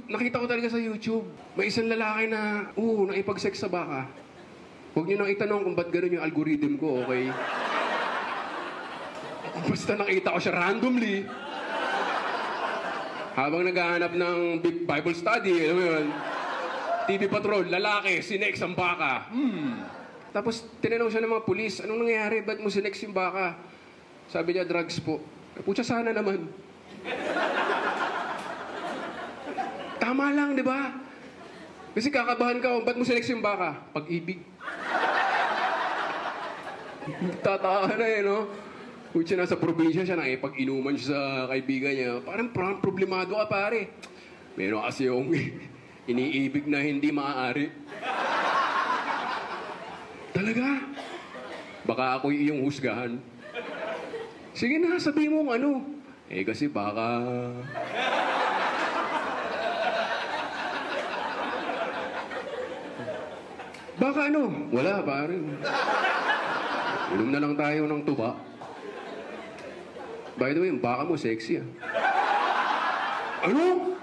nakita ko talaga sa YouTube. May isang lalaki na, nakipag-sex sa baka. Huwag niyo nang itanong kung ba't gano'n yung algorithm ko, okay? Basta nakita ko siya randomly. Habang naghahanap ng Bible study, alam mo yun, TV Patrol, lalaki, sinex ang baka. Tapos tinanong siya ng mga pulis, anong nangyayari? Ba't mo sinex yung baka? Sabi niya, drugs po. Pucha sana naman. Tama lang, di ba? Kasi kakabahan ka, ba't mo sinex yung baka? Pag-ibig. Tataka na eh, no? Kung siya nasa probinsya siya, nakipag-inuman siya sa kaibigan niya. Parang problemado ka, pare. Meron kasi yung iniibig na hindi maaari. Talaga? Baka ako iyong husgahan. Sige na, sabihin mo ano. Kasi baka... Baka ano? Wala, pare. Inom na lang tayo ng tuba. By the way, yung baka mo sexy, ah. Ano?